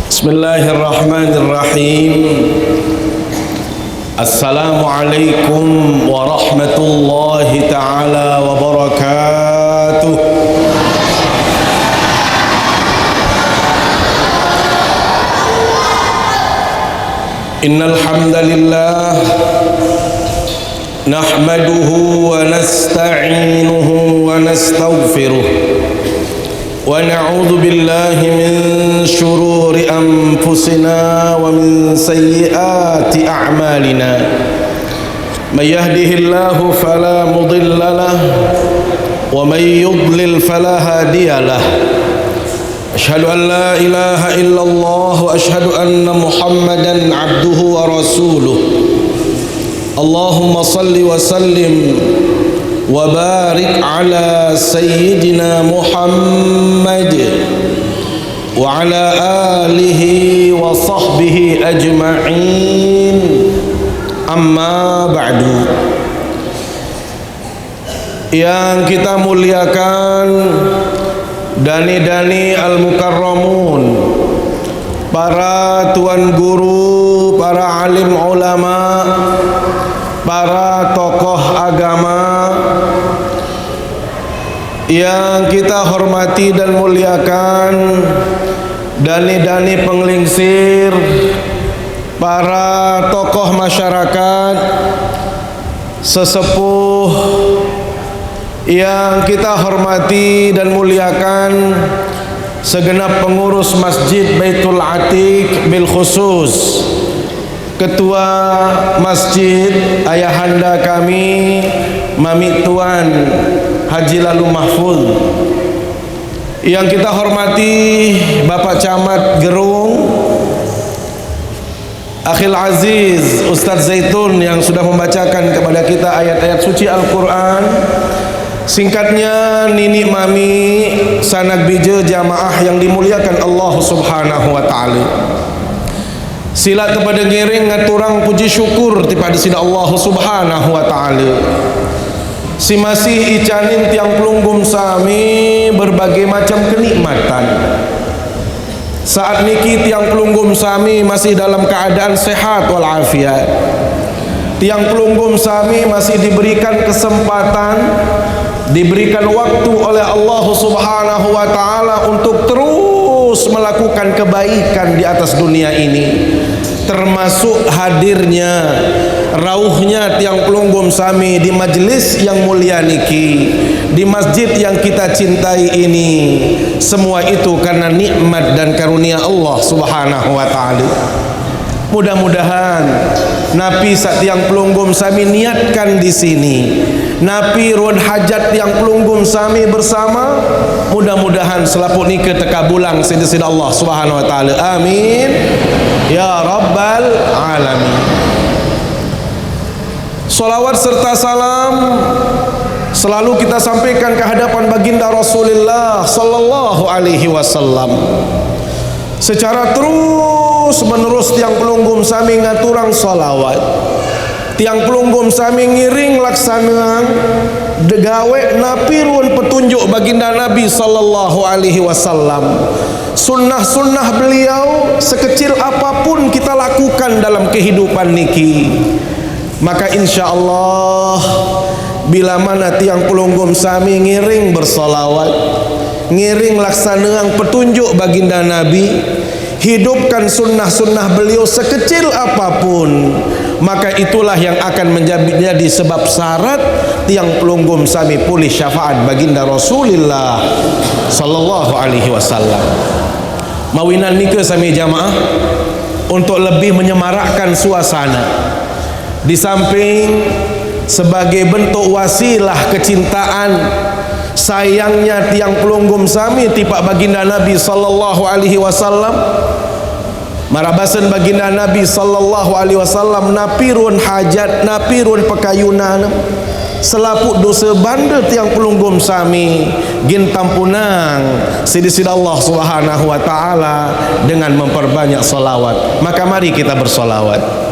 Bismillahirrahmanirrahim. Assalamualaikum warahmatullahi ta'ala wabarakatuh. Innal hamdalillah nahmaduhu wa nasta'inuhu wa nastaghfiruh. ونعوذ بالله من شرور أنفسنا ومن سيئات أعمالنا من يهده الله فلا مضل له ومن يضلل فلا هادي له أشهد أن لا إله إلا الله وأشهد أن محمدا عبده ورسوله اللهم صل وسلم وبارك على سيدنا محمد وعلى آله وصحبه أجمعين أما بعد. Yang kita muliakan dani-dani al-mukarramun, para tuan guru, para alim ulama, para tokoh agama yang kita hormati dan muliakan, dani-dani penglingsir, para tokoh masyarakat, sesepuh yang kita hormati dan muliakan, segenap pengurus Masjid Baitul Atiq bil khusus Ketua Masjid ayahanda kami Mami Tuan Haji Lalu Mahfuz, yang kita hormati Bapak Camat Gerung, Akhil Aziz Ustaz Zaitun yang sudah membacakan kepada kita ayat-ayat suci Al-Quran. Singkatnya Nini Mami Sanak Bija jamaah yang dimuliakan Allah Subhanahu wa ta'ala. Sila kepada ngiring ngaturang puji syukur kepada sida Allah Subhanahu wa ta'ala. Si masih icanin tiang pelunggum sami berbagai macam kenikmatan. Saat niki tiang pelunggum sami masih dalam keadaan sehat walafiat. Tiang pelunggum sami masih diberikan kesempatan, diberikan waktu oleh Allah Subhanahu wa ta'ala untuk terus melakukan kebaikan di atas dunia ini, termasuk hadirnya rauhnya tiang pelunggum sami di majlis yang mulia niki, di masjid yang kita cintai ini. Semua itu karena nikmat dan karunia Allah Subhanahu wa ta'ala. Mudah-mudahan napi sak tiang pelunggum sami niatkan di sini, napi ruan hajat tiang pelunggum sami bersama, mudah-mudahan selaput nikah tekabulang sida-sida Allah Subhanahu wa ta'ala. Amin ya rabbal alamin. Salawat serta salam selalu kita sampaikan ke hadapan baginda Rasulullah sallallahu alaihi wasallam. Secara terus menerus tiang pelunggum sami ngaturang salawat, tiang pelunggum sami ngiring laksanaan degawe napirun petunjuk baginda Nabi sallallahu alaihi wasallam. Sunnah-sunnah beliau sekecil apapun kita lakukan dalam kehidupan niki, maka insya Allah bila mana tiang pelunggum sami ngiring bersolawat, ngiring laksanaan petunjuk baginda Nabi, hidupkan sunnah-sunnah beliau sekecil apapun, maka itulah yang akan menjadi sebab syarat tiang pelunggum sami pulih syafaat baginda Rasulullah sallallahu alaihi wasallam. Mawinan nikah sami jamaah untuk lebih menyemarakkan suasana, di samping sebagai bentuk wasilah kecintaan sayangnya tiang pelunggum sami tipak baginda Nabi sallallahu alaihi wasallam, marabasan baginda Nabi sallallahu alaihi wasallam napirun hajat, napirun pekayunan, selaput dosa banda tiang pelunggum sami gin tampunang sidi-sidi Allah Subhanahu wa ta'ala dengan memperbanyak salawat. Maka mari kita bersolawat.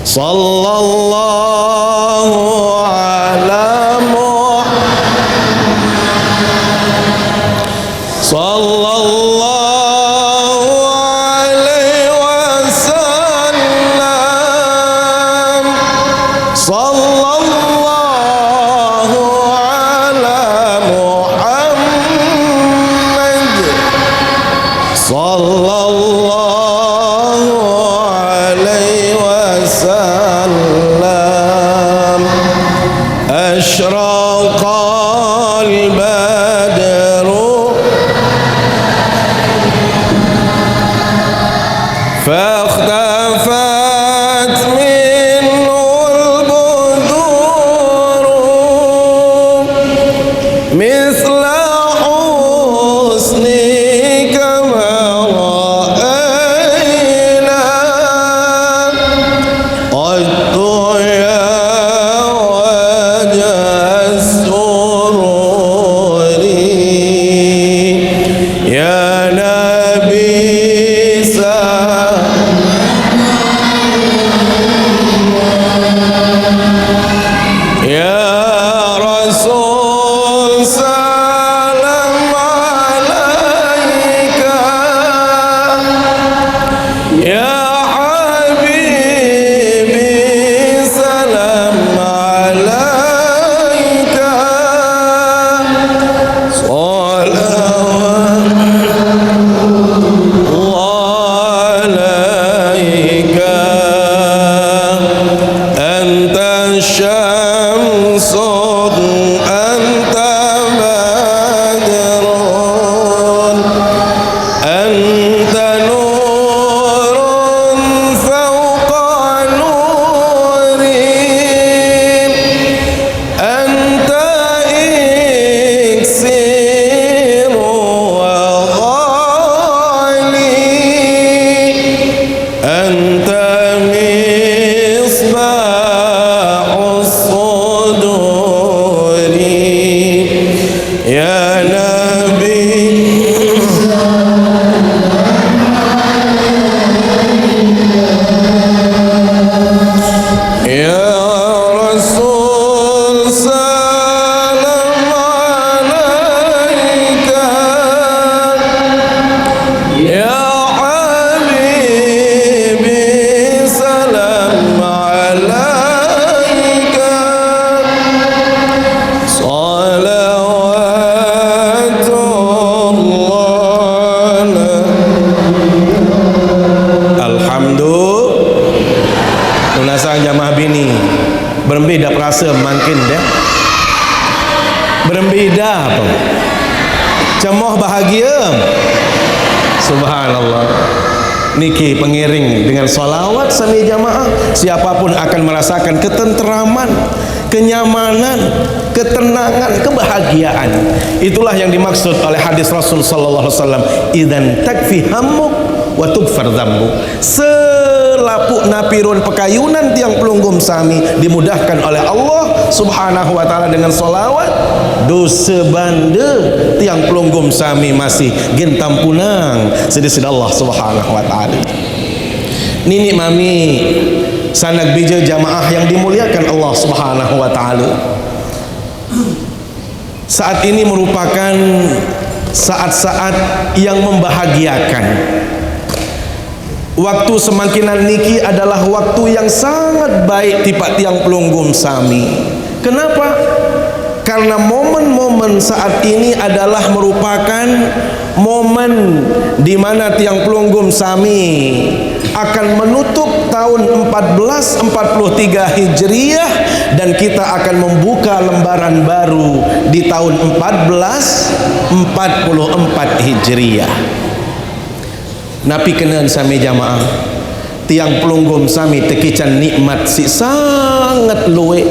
Sallallahu ala Muhammad, sallallahu sallallahu alaihi wasallam asyraqal badru فاختفت منه البدور مثل حسنك ما رأينا قد يا وجه السرور يا نبي Berbeda perasa makin dia. Berbeda apa? Cemoh bahagia. Subhanallah. Niki pengiring dengan salawat sami jamaah, siapapun akan merasakan ketenteraman, kenyamanan, ketenangan, kebahagiaan. Itulah yang dimaksud oleh hadis Rasul sallallahu alaihi wasallam, idzan takfi hammuk wa tughfar dzambuk. Selapuk napirun pekayunan tiang pelunggum sami dimudahkan oleh Allah Subhanahu wa taala dengan salawat, dosa banda tiang pelunggum sami masih gentam punang sedih Allah Subhanahu wa taala. Nini mami sanak bija jamaah yang dimuliakan Allah Subhanahu wa taala, saat ini merupakan saat-saat yang membahagiakan. Waktu semangkinan niki adalah waktu yang sangat baik tipak tiang pelunggum sami. Kenapa? Karena momen-momen saat ini adalah merupakan momen di mana tiang pelunggum sami akan menutup tahun 1443 Hijriah dan kita akan membuka lembaran baru di tahun 1444 Hijriah. Napi kenan sami jamaah, tiang pelunggum sami tekican nikmat si sangat luwe.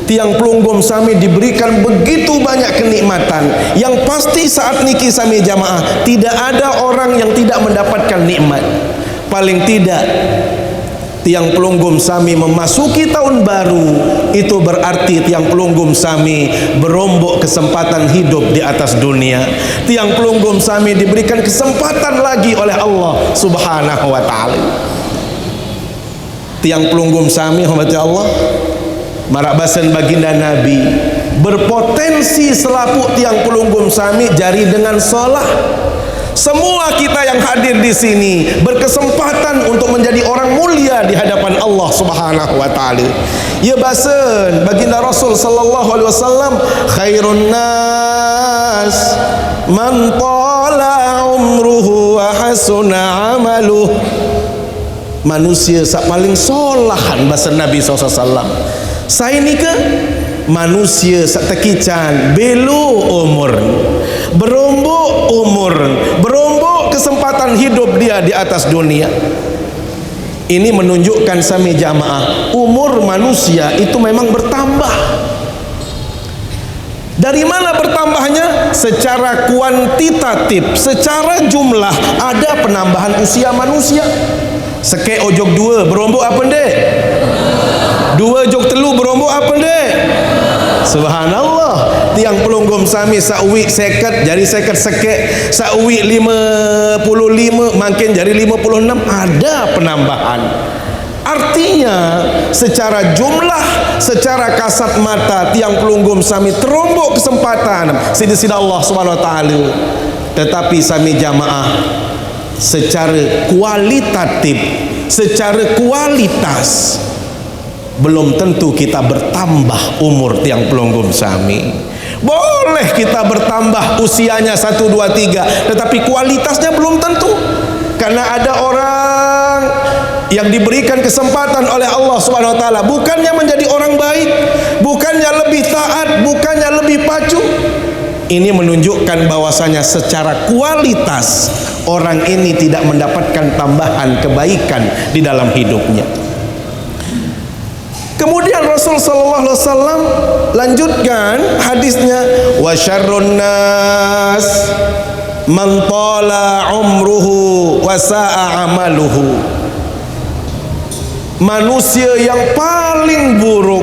Tiang pelunggum sami diberikan begitu banyak kenikmatan yang pasti saat niki sami jamaah tidak ada orang yang tidak mendapatkan nikmat. Paling tidak tiang pelunggum sami memasuki tahun baru, itu berarti tiang pelunggum sami berombok kesempatan hidup di atas dunia. Tiang pelunggum sami diberikan kesempatan lagi oleh Allah Subhanahu wa taala. Tiang pelunggum sami hormati Allah, marabasan baginda Nabi, berpotensi selaput tiang pelunggum sami jari dengan salah. Semua kita yang hadir di sini berkesempatan untuk menjadi orang mulia di hadapan Allah Subhanahu wa taala. Ya basen baginda Rasul sallallahu alaihi wasallam, khairun nas man tala umruhu wa hasuna amaluh. Manusia sak paling solahan bahasa Nabi SAW. Saya ni ke manusia sak tekican belu umur, berombok umur, berombok kesempatan hidup dia di atas dunia. Ini menunjukkan sami jamaah, umur manusia itu memang bertambah. Dari mana bertambahnya? Secara kuantitatif, secara jumlah ada penambahan usia manusia. Sekek ojok dua berombok apa dek? Dua jok telu berombok apa dek? Subhanallah. Tiang pelunggum sami sakwik seket jadi seket sekek, sakwik 55 makin jadi 56, ada penambahan. Artinya secara jumlah, secara kasat mata tiang pelunggum sami terombok kesempatan sida-sida Allah Subhanahu wa taala. Tetapi sami jamaah secara kualitatif, secara kualitas belum tentu kita bertambah umur tiang pelunggum sami. Boleh kita bertambah usianya 1, 2, 3, tetapi kualitasnya belum tentu. Karena ada orang yang diberikan kesempatan oleh Allah Subhanahu wa taala bukannya menjadi orang baik, bukannya lebih taat, bukannya lebih pacu. Ini menunjukkan bahwasanya secara kualitas orang ini tidak mendapatkan tambahan kebaikan di dalam hidupnya. Kemudian Rasul sallallahu alaihi wasallam lanjutkan hadisnya, wa syarrun nas man tala umruhu wa sa'a amaluhu. Manusia yang paling buruk,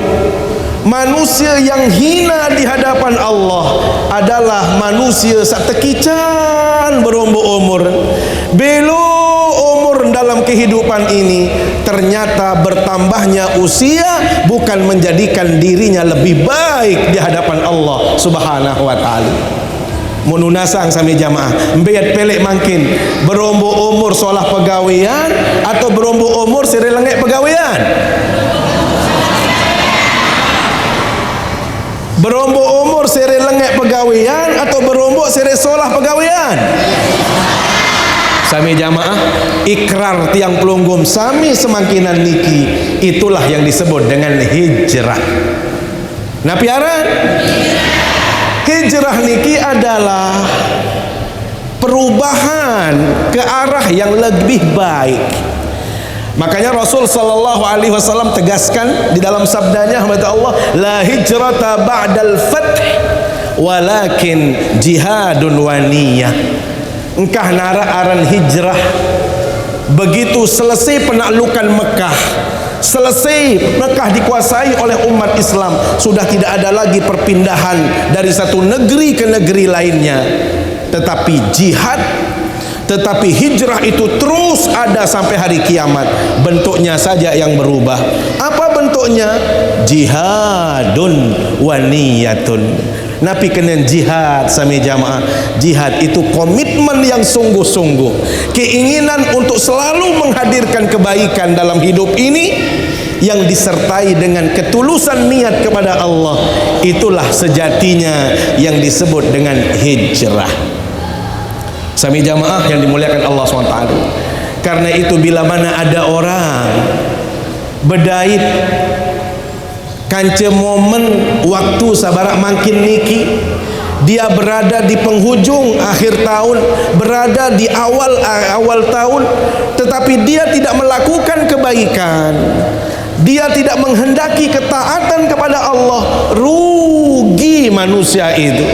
manusia yang hina di hadapan Allah adalah manusia sak tekican berombok umur, belo umur dalam kehidupan ini. Ternyata bertambahnya usia bukan menjadikan dirinya lebih baik di hadapan Allah Subhanahu wa taala. Menunasang sami jamaah mbeyat pelek makin berombok umur solah pegawaian atau berombok umur sere lengek pegawaian? Berombok umur sere lengek pegawaian atau berombok sere solah pegawaian? Sami jamaah, ikrar tiang pelunggum sami semangkinan niki, itulah yang disebut dengan hijrah. Nah piaran, hijrah niki adalah perubahan ke arah yang lebih baik. Makanya Rasul sallallahu alaihi wasallam tegaskan di dalam sabdanya, hamba Allah, la hijrata ba'dal fath walakin jihadun wa niyyah. Engkah nara aran hijrah begitu selesai penaklukan Mekah, selesai Mekah dikuasai oleh umat Islam, sudah tidak ada lagi perpindahan dari satu negeri ke negeri lainnya, tetapi jihad, tetapi hijrah itu terus ada sampai hari kiamat. Bentuknya saja yang berubah. Apa bentuknya? Jihadun wa niyatun. Nabi kena jihad sami jamaah. Jihad itu komitmen yang sungguh-sungguh, keinginan untuk selalu menghadirkan kebaikan dalam hidup ini yang disertai dengan ketulusan niat kepada Allah. Itulah sejatinya yang disebut dengan hijrah. Sami jamaah yang dimuliakan Allah SWT. Karena itu bila mana ada orang berdait kanca momen waktu sabarak makin niki, dia berada di penghujung akhir tahun, berada di awal tahun, tetapi dia tidak melakukan kebaikan, dia tidak menghendaki ketaatan kepada Allah. Rugi manusia itu.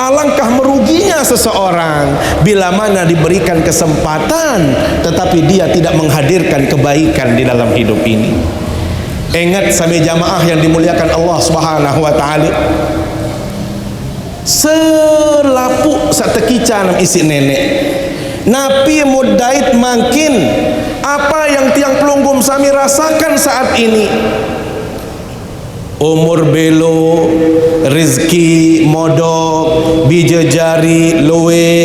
Alangkah meruginya seseorang bila mana diberikan kesempatan tetapi dia tidak menghadirkan kebaikan di dalam hidup ini. Ingat sami jamaah yang dimuliakan Allah Subhanahu wa taala, selapuk satekican isi nenek Nabi mudait makin apa yang tiang pelunggum sami rasakan saat ini. Umur belo, rezeki modok, bija jari, loe,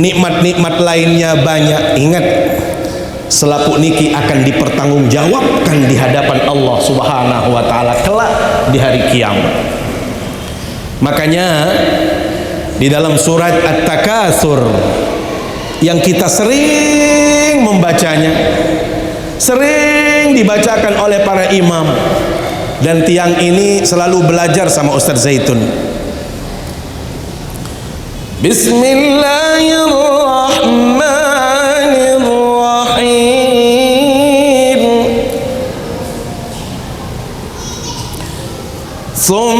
nikmat-nikmat lainnya banyak. Ingat, selapuk niki akan dipertanggungjawabkan di hadapan Allah Subhanahu wa taala kelak di hari kiamat. Makanya di dalam surat At-Takatsur yang kita sering membacanya, sering dibacakan oleh para imam, dan tiang ini selalu belajar sama Ustaz Zaitun. Bismillahirrahmanirrahim. Summa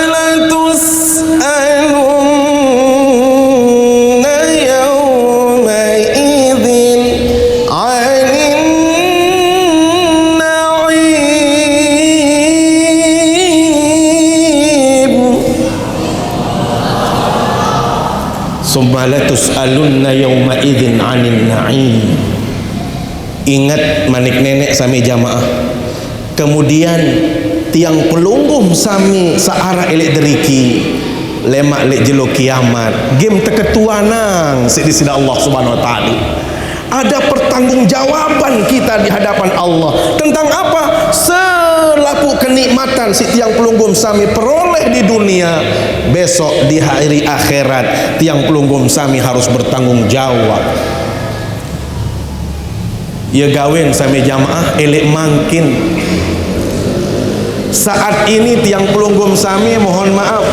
latus'alunna yawma idzin 'anil na'im. Summa latus'alunna yawma idzin 'anil na'im. Ingat manik nenek sami jamaah. Kemudian tiang pelungguh sami searah elek deriki lemak lek jelo kiamat game teketuanang di sisi Allah Subhanahu wa taala. Ada pertanggungjawaban kita di hadapan Allah tentang apa? Selaku kenikmatan si tiang pelungguh sami peroleh di dunia, besok di hari akhirat tiang pelungguh sami harus bertanggung jawab. Ya gawin sami jamaah elek mangkin. Saat ini tiang pelunggum sami mohon maaf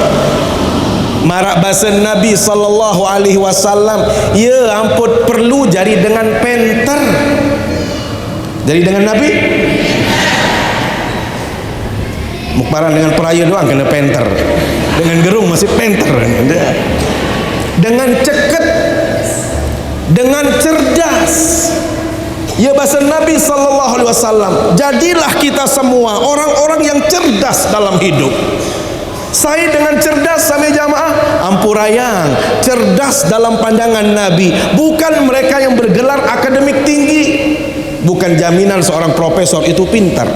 marak bahasa Nabi sallallahu alaihi wasallam, ya ampun perlu jadi dengan penter. Jadi dengan Nabi mukbaran dengan peraya doang kena penter, dengan gerung masih penter, dengan ceket, dengan cerdas. Ya bahasa Nabi sallallahu alaihi wasallam, jadilah kita semua orang-orang yang cerdas dalam hidup. Saya dengan cerdas sami jamaah ampurayang, cerdas dalam pandangan Nabi, bukan mereka yang bergelar akademik tinggi. Bukan jaminan seorang profesor itu pintar,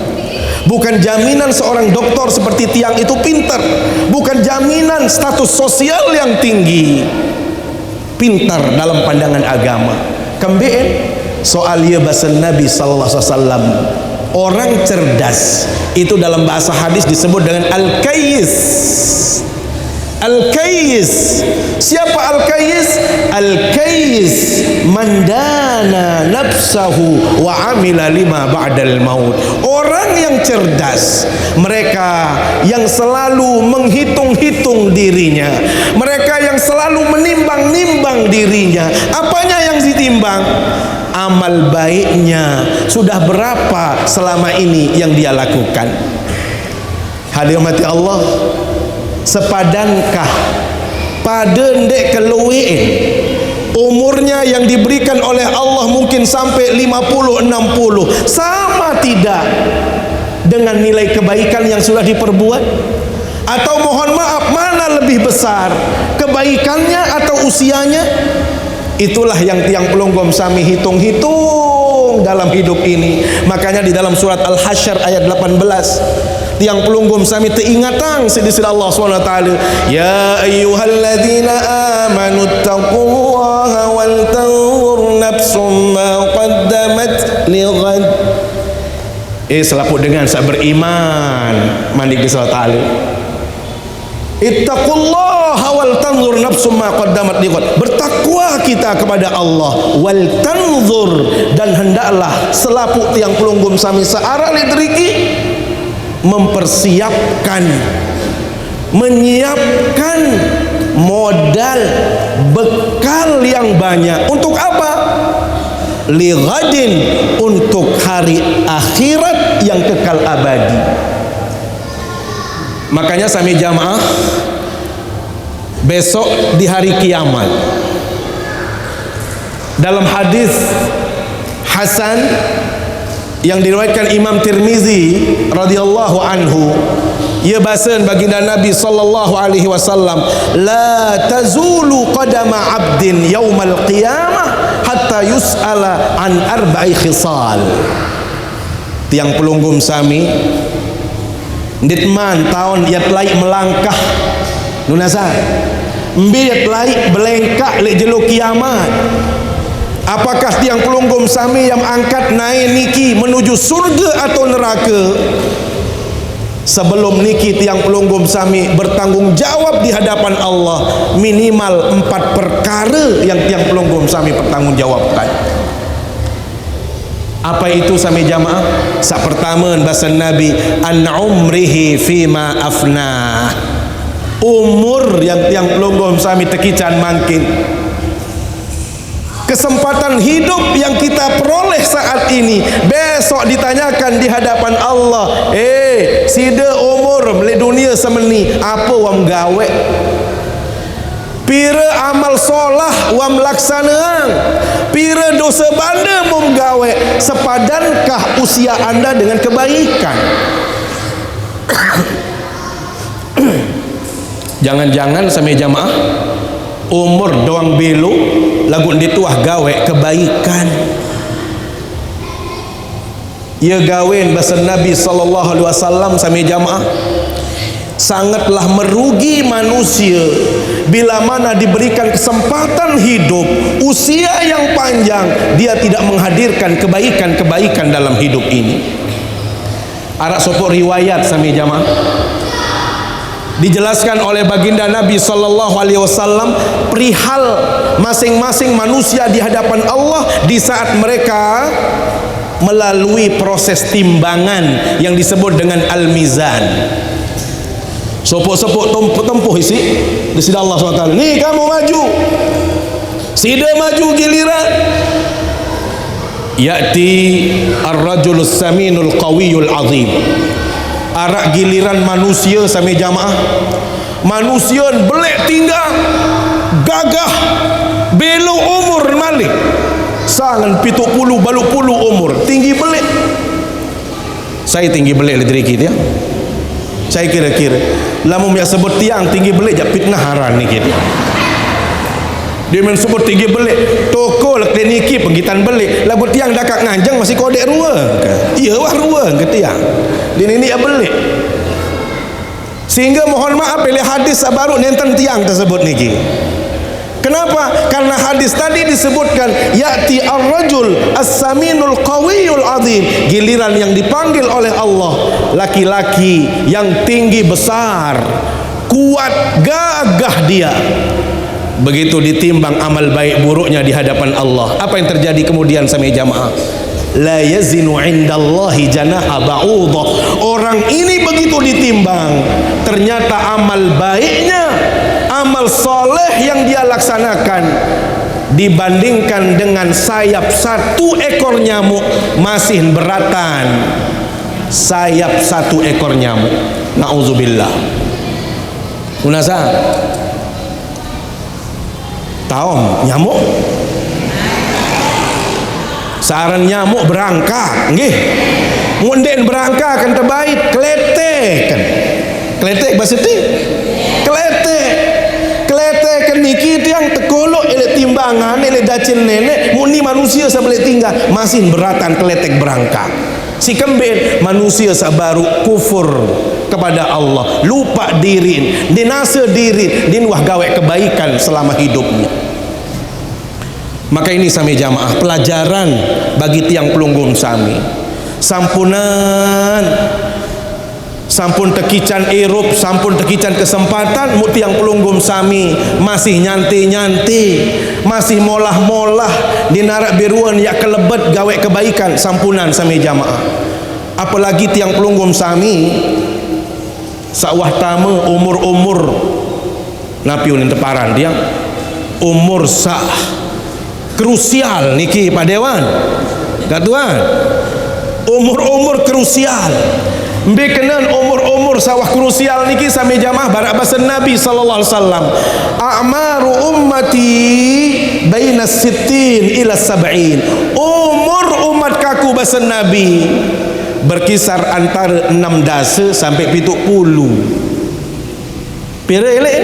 bukan jaminan seorang doktor seperti tiang itu pintar, bukan jaminan status sosial yang tinggi. Pintar dalam pandangan agama. Kembali soal ya bahasa Nabi sallallahu alaihi wasallam, orang cerdas itu dalam bahasa hadis disebut dengan al-kayyis. Al-kayyis, siapa al-kayyis? Al-kayyis mandana nafsahu wa amila lima ba'dal maut. Orang yang cerdas, mereka yang selalu menghitung-hitung dirinya, mereka yang selalu menimbang-nimbang dirinya. Apanya yang ditimbang? Amal baiknya sudah berapa selama ini yang dia lakukan. Hadirin mati Allah, sepadankah pada ndek keluin umurnya yang diberikan oleh Allah mungkin sampai 50-60, sama tidak dengan nilai kebaikan yang sudah diperbuat? Atau mohon maaf, mana lebih besar, kebaikannya atau usianya? Itulah yang tiang pelunggum sami hitung-hitung dalam hidup ini. Makanya di dalam surat Al-Hasyr ayat 18, tiang pelunggum sami teingatan sedisi Allah SWT. Ya ayyuhalladzina amanu taqullaha wal tanzur nafsum ma qaddamat lighad. Selaku dengan saya beriman mandi di SWT. Ittaqullaha wal tanzur nafsum ma qaddamat lighad. Bertakwa kita kepada Allah, wal tanzur, dan hendaklah selaku tiang pelunggum sami searah lidriki mempersiapkan, menyiapkan modal bekal yang banyak. Untuk apa? Lighadin, untuk hari akhirat yang kekal abadi. Makanya sami jamaah besok di hari kiamat, dalam hadis hasan yang diriwayatkan Imam Tirmizi radhiyallahu anhu, ia bahasan baginda Nabi sallallahu alaihi wasallam, la tazulu qadama 'abdin yaumal qiyamah hatta yus'ala an arba'i khisal. Tiang pelunggum sami nditman tahun yat laik melangkah nunasa mbiyat laik belengkak lek jelo kiamat. Apakah tiang pelunggum sami yang angkat naik niki menuju surga atau neraka? Sebelum niki tiang pelunggum sami bertanggung jawab di hadapan Allah, minimal 4 perkara yang tiang pelunggum sami bertanggung jawabkan. Apa itu sami jamaah? Sak pertama bahasa Nabi, an umrihi fima afna. Umur yang tiang pelunggum sami tekican mangkin. Kesempatan hidup yang kita peroleh saat ini, besok ditanyakan di hadapan Allah, sida umur beli dunia semeni, apa wam gawe? Pira amal solah wam laksanaan, pira dosa banda mum gawe, sepadankah usia anda dengan kebaikan? Jangan-jangan sama jamaah umur doang belu lagu dituah gawe kebaikan. Ya gawen bahasa Nabi sallallahu alaihi wasallam sama jamaah, sangatlah merugi manusia bila mana diberikan kesempatan hidup usia yang panjang, dia tidak menghadirkan kebaikan-kebaikan dalam hidup ini. Arak sopok riwayat sama jamaah, dijelaskan oleh baginda Nabi sallallahu alaihi wasallam perihal masing-masing manusia di hadapan Allah di saat mereka melalui proses timbangan yang disebut dengan al-mizan. Sopok-sopok tempuh isi di sini Allah SWT, nih kamu maju, sida maju giliran. Ya'ti ar-rajulus saminul qawiyul azim. Arak giliran manusia sami jamaah, manusia belek tinggal gagah belu umur malik sangan 70 baluk puluh umur tinggi belek. Saya tinggi belek dari kita, saya kira-kira lamun yang sebut tiang tinggi belek jak fitnah haran ni kita. Dia men sebut tinggi belek toko lek niki penggitan belek lagu tiang dakak nganjang masih kodek ruang ke iya wah ruang ke tiang din ini ya belek, sehingga mohon maaf pilih hadis baru nenten tiang tersebut niki. Kenapa? Karena hadis tadi disebutkan ya'ti ar-rajul as-saminul qawiyul azim, giliran yang dipanggil oleh Allah laki-laki yang tinggi besar kuat gagah dia. Begitu ditimbang amal baik buruknya di hadapan Allah, apa yang terjadi kemudian sama jamaah? La yazinu indallahi janaha ba'udah. Orang ini begitu ditimbang, ternyata amal baiknya, amal soleh yang dia laksanakan dibandingkan dengan sayap 1 ekor nyamuk masih beratan sayap 1 ekor nyamuk. Na'udzubillah. Unasa tahu nyamuk, saran nyamuk berangka nggih, munden berangka kan terbaik kletek kan, kletek bahasa ti kletek kan niki tiang tekolok ele timbangan ele dacin nenek muni manusia sabelet tinggal masih beratan kletek berangka. Si kembin manusia sabaru kufur kepada Allah, lupa diri, dinasa diri, dinwah gawe kebaikan selama hidupnya. Maka ini sami jamaah pelajaran bagi tiang pelunggung sami. Sampunan, sampun tekican irup, sampun tekican kesempatan, mu tiang pelunggum sami masih nyanti-nyanti, masih molah-molah dinarak biruan ya kelebet gawe kebaikan. Sampunan sami jamaah. Apalagi tiang pelunggum sami sawah tama umur-umur napiun teparan dia umur sak krusial niki Pak Dewan katuan umur-umur krusial mbekenan umur-umur sawah krusial niki sami jamaah barak bahasa Nabi sallallahu alaihi wasallam a'maru ummati baina 60 ila 70. Umur umat kaku bahasa Nabi berkisar antara 6 dasa sampai 70. Pira elek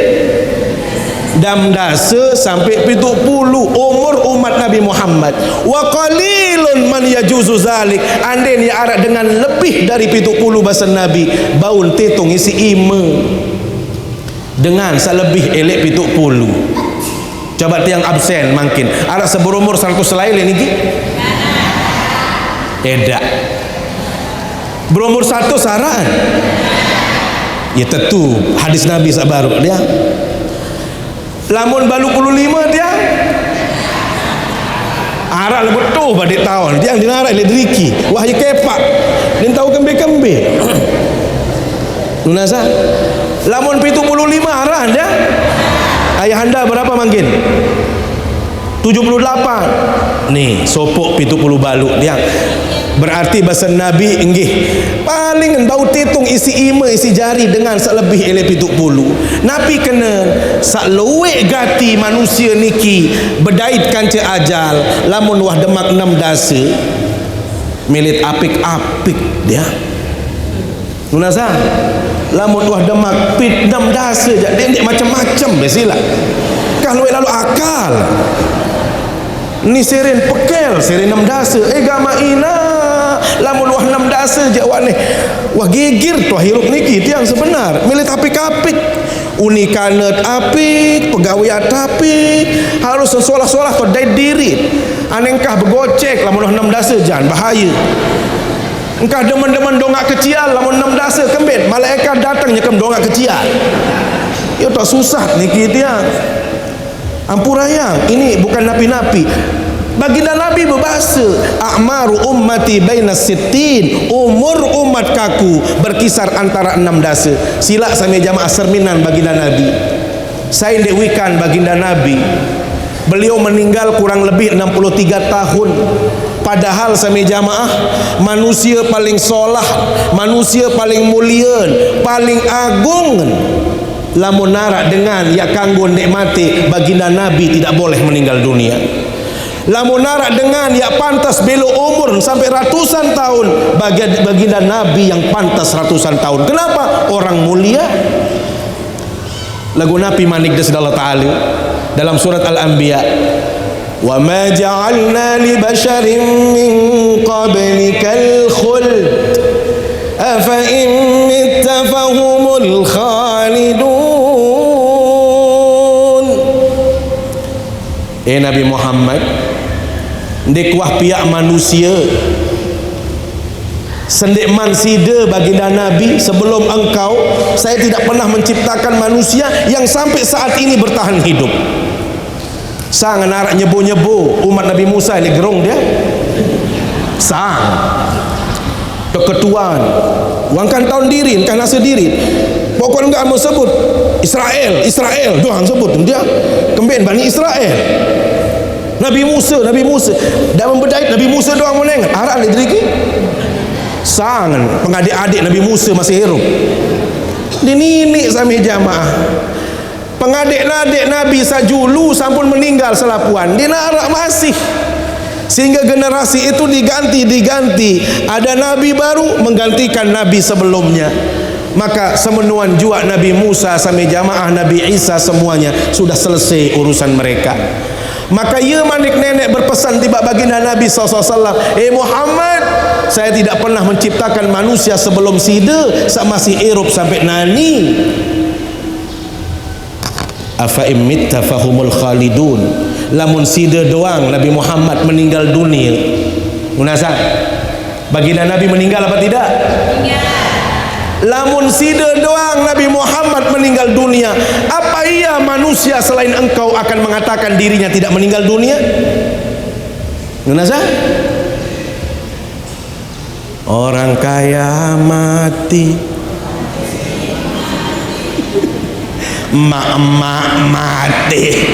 6 dasa sampai 70 umur umat Nabi Muhammad. Wa qalilun man yajuzu zalik, anden ya arak dengan lebih dari 70 bahasa Nabi baun tetung isi ime dengan selebih elek 70. Coba tiang absen makin arak seberumur 100 lain niki edak berumur 1 saran Ya tentu hadis Nabi sabaru dia. Lamun balu 25 dia arak betul pada tahun dia dinarak ledriki wahai kepak dia tahu kembe-kembe. Nunasa lamun 75 arak dia ayah anda berapa mungkin 78 nih sopok 70 balu dia berarti bahasa Nabi enggih paling bau titung isi ima isi jari dengan selebih ele 70 Nabi kena sak luwek gati manusia niki bedait kanca ajal lamun wah demak 6 dasa milit apik-apik dia nunasa lamun wah demak pit 6 dasa dia macam-macam besilah kalau lalu akal ni seren pekel seren 6 dasa gama ina lamun wah 6 dasa je wak ni wah gigir tu hirup niki tiang sebenar milit apik-apik unikanet apik pegawai apik harus seolah-olah tu dai diri anengkah bergocek lamun wah 6 dasa jangan bahaya engkah demen-demen dongak kecil lamun 6 dasa kembit malaikat datang nyekam dongak kecil ya tak susah niki tiang ampurayang ini bukan napi-napi. Baginda Nabi berbahasa a'maru ummati bainas sittin, umur umat kaku berkisar antara 6 dasa. Sila sami jamaah serminan baginda Nabi. Saya dekwikan baginda Nabi beliau meninggal kurang lebih 63 tahun. Padahal sami jamaah manusia paling solah, manusia paling mulia, paling agung. Lamun narak dengan ya kanggo nikmati baginda Nabi tidak boleh meninggal dunia. Lamun narak dengan ya pantas belo umur sampai ratusan tahun baginda Nabi yang pantas ratusan tahun. Kenapa? Orang mulia. Lagu Nabi manik Allah Ta'ala dalam surat Al-Anbiya, wa ma ja'alna li basharin min qablikal khuld afa in mitta fahumul khalidun. Nabi Muhammad dekuah pihak manusia sendikman sida baginda Nabi sebelum engkau saya tidak pernah menciptakan manusia yang sampai saat ini bertahan hidup. Sang narak nyebo-nyebo umat Nabi Musa ini gerong dia sang keketuan wangkan tahun diri kan nasa diri pokok enggak mau sebut Israel doang sebut dia kembali Bani Israel. Nabi Musa dan membedait Nabi Musa doang meneng arah lidriki sangan pengadik-adik Nabi Musa masih hidup dininik sami jamaah pengadik-adik Nabi sajulu sampun meninggal selapuan dia narak masih sehingga generasi itu diganti ada Nabi baru menggantikan Nabi sebelumnya. Maka semenuan jua Nabi Musa sampai jamaah Nabi Isa semuanya sudah selesai urusan mereka. Maka ia manik nenek berpesan tiba baginda Nabi SAW, Muhammad, saya tidak pernah menciptakan manusia sebelum sida masih hirup sampai nani. Afa imitta fahumul khalidun. Lamun sida doang Nabi Muhammad meninggal dunia. Munasa baginda Nabi meninggal apa tidak? Lamun sida doang Nabi Muhammad meninggal dunia, apa ia manusia selain engkau akan mengatakan dirinya tidak meninggal dunia? Nunasa? Orang kaya mati, emak-emak mati,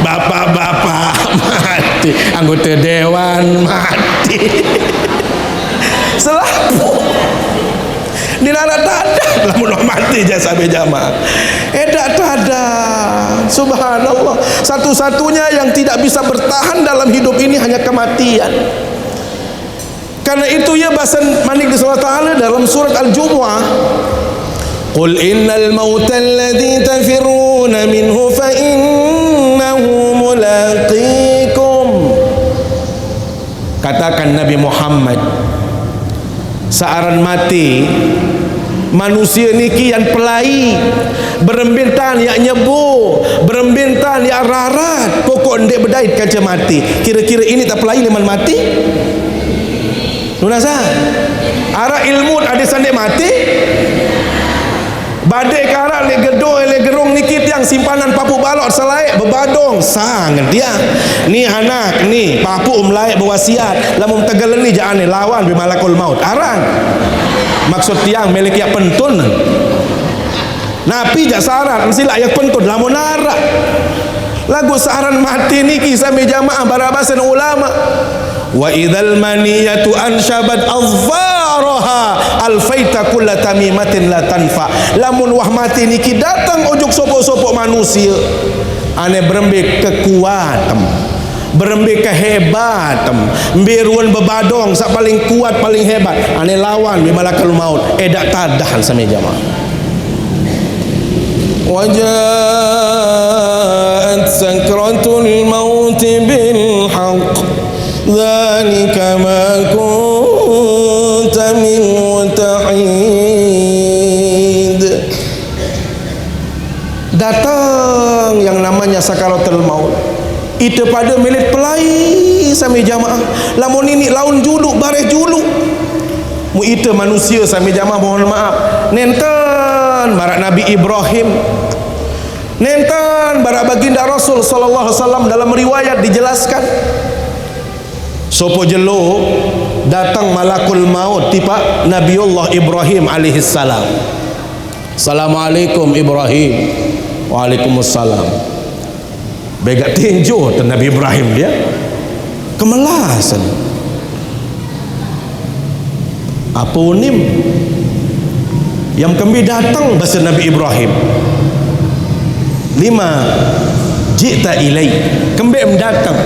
bapak-bapak mati, anggota dewan mati, selalu dilarang tak ada lamun mati jasa jamaah tak ada. Subhanallah, satu-satunya yang tidak bisa bertahan dalam hidup ini hanya kematian. Karena itu ya bahasa manik di Allah Ta'ala dalam surat Al-Jumu'ah, qul innal mauta alladhi tafiruna minhu fa innahu mulaqikum. Katakan Nabi Muhammad, saaran mati manusia niki yang pelai berembintan yang nyebo berembintan yang rarat pokok ndek bedait kaca mati. Kira-kira ini tak pelai leman mati? Nunasa arah ilmu ada sandek mati badai karat le gedung le gerung niki tiang simpanan papu balok selaik berbadong sang tiang ni anak ni papu melaik berwasiat lamun tegeleni jaan lawan bi malakul maut arang maksud tiang meleki pentun napi jak syarat mesti layak pentun lamun arak lagu saran mati niki sami jamaah barabasan ulama wa idzal maniyatu anshabat azfaraha alfaita kulla tamimatin la tanfa lamun wah mati niki datang ujuk sopok-sopok manusia ane berembe kekuatan berembe kehebatan biruan bebadong sak paling kuat paling hebat ane lawan bi malakul maut edak tadah sami jamaah wajaat sakratul maut bil haqq dzalika ma kunta minhu tahid datang yang namanya sakaratul maut itu pada milik pelai sami jamaah lamun ini laun juluk bareh juluk mu itu manusia sami jamaah mohon maaf nenten barak Nabi Ibrahim nenten barak baginda Rasul sallallahu alaihi wasallam dalam riwayat dijelaskan sopo jelo datang malakul maut tipa Nabiullah Ibrahim alaihi salam. Assalamualaikum Ibrahim. Waalaikumsalam. Begak tinju tu Nabi Ibrahim dia kemelasan apa unim yang kami datang bahasa Nabi Ibrahim lima jita ilai kembali mendatang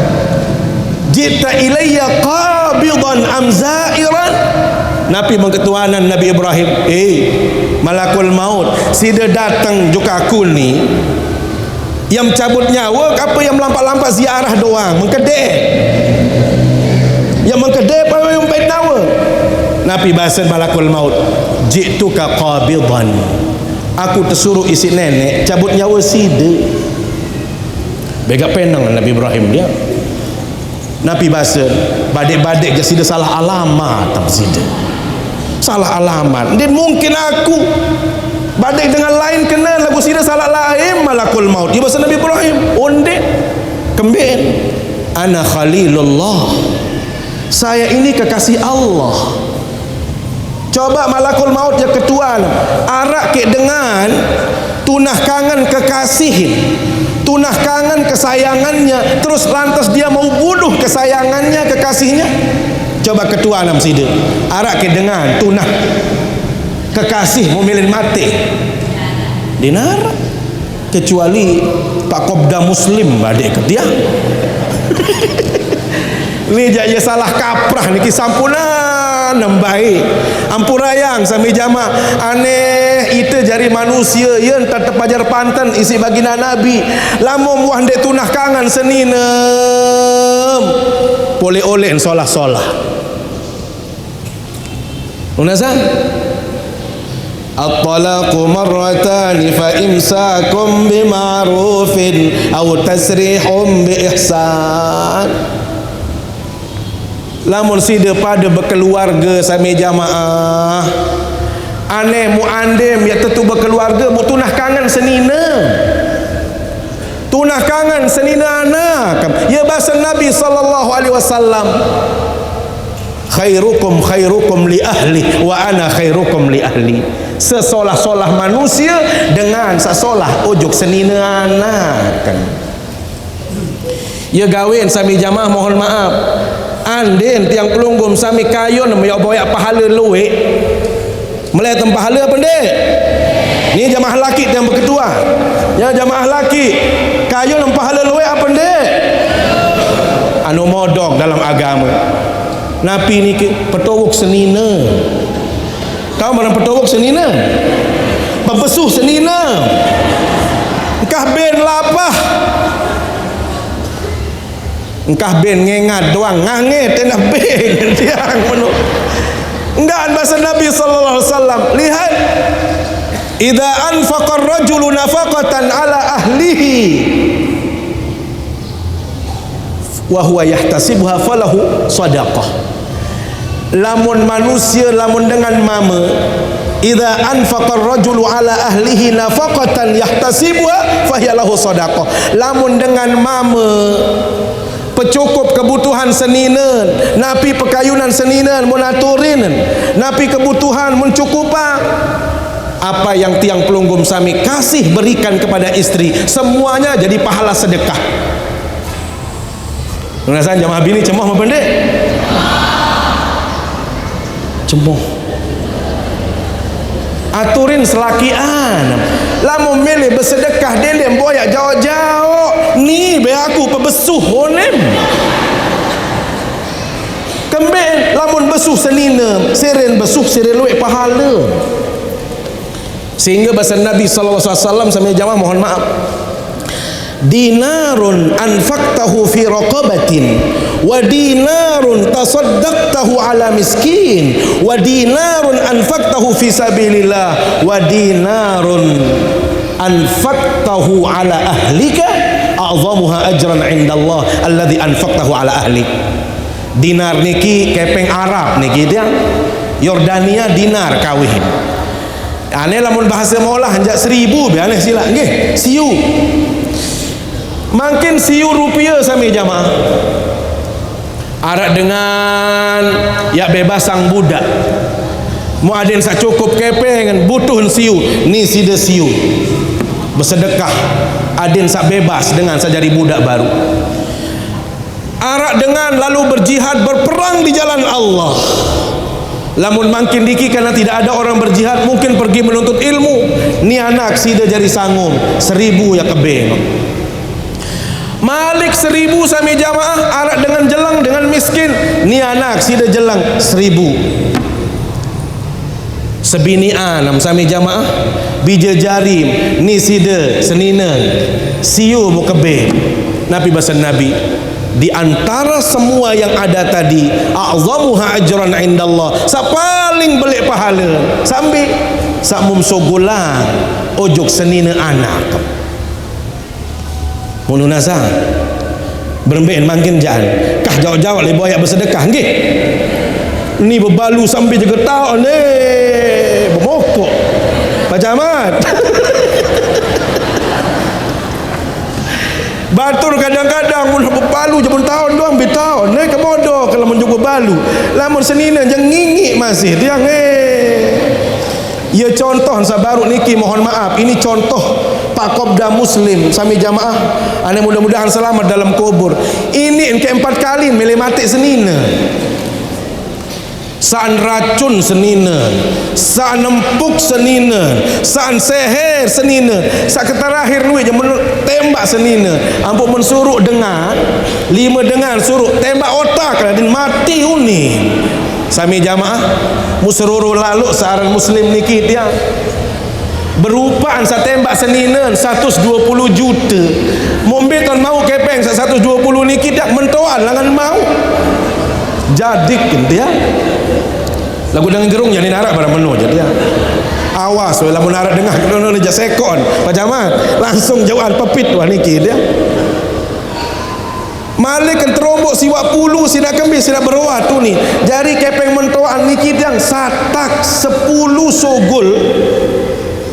jita ilayya qabidan am zairan Nabi mengketuanan Nabi Ibrahim malakul maut sida datang juga aku ni yang cabut nyawa apa yang melampak-lampak ziarah doang mengkedek yang mengkedek apa yang baik nyawa Nabi bahasa malakul maut jituka qabidan aku tersuruh isi nenek cabut nyawa sida begak penang Nabi Ibrahim dia Nabi bahasa badik-badik je sida salah alamat tak sida salah alamat dan mungkin aku badik dengan lain kena lagu sida salah lain malakul maut dia bahasa Nabi Ibrahim onde kembali ana khalilullah saya ini kekasih Allah coba malakul maut yang ketua arak ke dengan tunah kangen kekasihin tunah kangen kesayangannya terus lantas dia mau bunuh kesayangannya kekasihnya coba ketua nam sida arak ke dengan tunah kekasih mau milih mati dinar kecuali Pak Kopda Muslim adik ke dia ni jaya salah kaprah niki sampunan nembai ampurayang sami jama aneh itu jari manusia ya entar terpajar pantan isi baginda Nabi lamun wah dek tunah kangen seninem boleh oleh solah-solah unasa at-talaqu marratani fa imsakum bima'rufin aw tasrihum bi ihsan lamun sida pada berkeluarga sami jamaah aneh mu andem ya tentu berkeluarga mu tunah kangen senina tunah kangen senina anak ya bahasa Nabi sallallahu alaihi wasallam khairukum li ahli wa ana khairukum li ahli sesolah-solah manusia dengan sesolah ujuk senina anak kan ya gawin sami jamaah mohon maaf anden tiang pelunggum sami kayon boyak pahala luwe meletem pahala apa dek ni jamaah laki yang berketua ya jamaah laki kayon pahala luwe apa dek anu modok dalam agama napi ni petowok senina tahu mana petowok senina pebesuh senina engkah ben lapah engkah ben ngengat doang nganget enak ben tiang menuk enggak bahasa Nabi sallallahu alaihi wasallam lihat idza anfaqa ar-rajulu nafaqatan ala ahlihi wa huwa yahtasibha falahu shadaqah lamun manusia lamun dengan mama idza anfaqa ar-rajulu ala ahlihi nafaqatan yahtasibuha fahiya lahu shadaqah. Lamun dengan mama pecukup kebutuhan seninen, napi pekayunan seninen munaturin, napi kebutuhan mencukupa, apa yang tiang pelunggum sami kasih berikan kepada istri, semuanya jadi pahala sedekah. Ngerasain jamaah bini cemoh apa pendek? Cemoh. Aturin selakian. Lamun milih bersedekah dendem boyak jauh-jauh. Ni be aku pebesuh onem. Kembali lamun besuh senina, seren besuh seren luik pahala. Sehingga bahasa Nabi sallallahu alaihi wasallam sampai jamaah mohon maaf. Dinarun anfaqtahu fi raqabatin wa dinarun tasaddaqtahu ala miskin wa dinarun anfaqtahu fi sabilillah wa dinarun anfaqtahu ala ahlika a'zamuha ajran indallah alladhi anfaqtahu ala ahlik. Dinar niki kepeng Arab niki dia Yordania dinar kawin. Ane lamun bahasa maulah hanjak 1000 be aneh sila nggih siu. Makin siu rupiah sami jamaah. Arak dengan ya bebas sang budak. Mu aden sak cukup kepeng butuh siu, ni sida siu. Bersedekah aden sak bebas dengan sajari budak baru. Arak dengan lalu berjihad berperang di jalan Allah. Lamun makin diki karena tidak ada orang berjihad, mungkin pergi menuntut ilmu. Ni anak sida jari sangum 1000 ya kebeng. Malik 1000 sami jamaah, arak dengan jelang dengan miskin. Ni anak sida jelang 1000. Sebinian sami jamaah, bija jarim, ni sida senina, siu mu kebe. Nabi bahasa Nabi, di antara semua yang ada tadi, a'zamuha ajran indallah, sa paling belik pahala sambil sak mumsogulang ojok senina anak. Mununasa beremben makin jangan kah jauh-jauh le boyak bersedekah nggih. Ni berbalu sampai jaga tahun bermokok pacamat. Batur kadang-kadang mun berbalu jepun tahun doang betahun kemodo kalau menjugo balu. Lamun senina jeng ngingik masih dia ya contoh sabaru niki mohon maaf ini contoh Pak Kopda Muslim sami jamaah ane mudah-mudahan selamat dalam kubur. Ini ke-4 kali milih mati senina. Saan racun senina, saan empuk senina, saan seher senina, sak terakhir nuih je tembak senina. Ampun mensuruh dengar 5 dengar suruh tembak otak dan mati uni. Sami jamaah museruru lalu seorang muslim niki dia berupaan sa tembak seninen 120 juta. Mobil kan mau kepeng 120 niki dak mentoan langan mau. Jadik dia. Lagu dengan gerung jadi narak barang menu je dia. Awas we lamun narak dengah kena leja sekon. Pacamat langsung jauhan pepit wah niki dia. Malik kan terombok siwak pulu sina kembis sina berwah tu ni. Jari kepeng mentoan niki dia satak 10 sogol.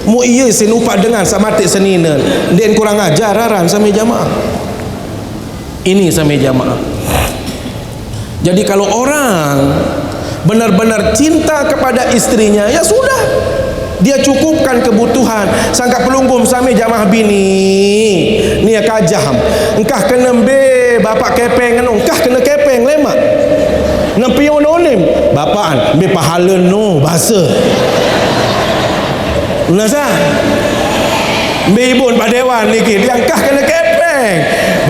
Mu iya sin upak dengan samati senina. Den kurang ajar aran sami jamaah. Ini sami jamaah. Jadi kalau orang benar-benar cinta kepada istrinya, ya sudah, dia cukupkan kebutuhan. Sangka pelunggum sami jamaah bini ni kajam engkah kena be bapak kepeng engkah kena kepeng lemak nempi ononim bapaan be pahala no bahasa nasa be ibun padewan niki dia engkah kena kepeng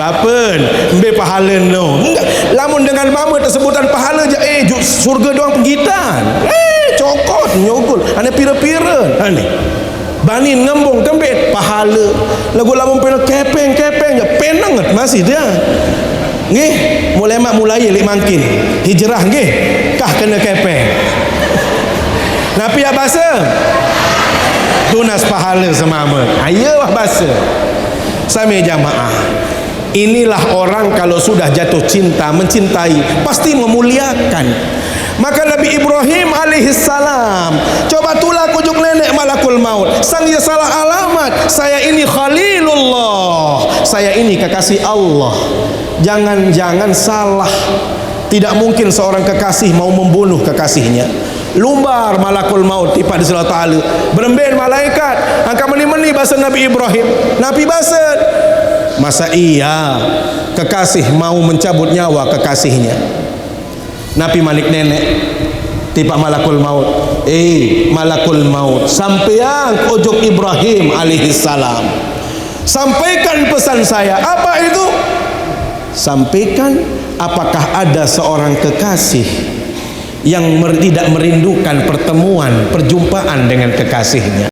bapen be pahala no enggak. Lamun dengan mama tersebutan pahala je surga doang penggitan cokot nyogol ane pira-pira ane bani ngembung kembet pahala lagu lamun pena kepeng je penanget masih dia nggih mulai mak mulai lik mangkin hijrah nggih kah kena kepeng napi ya bahasa tunas pahala semama ayo wah bahasa sami jamaah. Inilah orang kalau sudah jatuh cinta, mencintai, pasti memuliakan. Maka Nabi Ibrahim alaihissalam coba tulah kujuk malakul maut. Sang dia salah alamat. Saya ini Khalilullah, saya ini kekasih Allah. Jangan-jangan salah. Tidak mungkin seorang kekasih mau membunuh kekasihnya. Lumbar malakul maut tiba di sebelah ta'ala. Beremben malaikat angka meni-meni bahasa Nabi Ibrahim. Nabi bahasa, masa iya kekasih mau mencabut nyawa kekasihnya? Nabi Malik nenek tiba malakul maut. Malakul maut, sampean ojok Ibrahim alaihi salam, sampaikan pesan saya. Apa itu? Sampaikan, apakah ada seorang kekasih yang tidak merindukan pertemuan, perjumpaan dengan kekasihnya?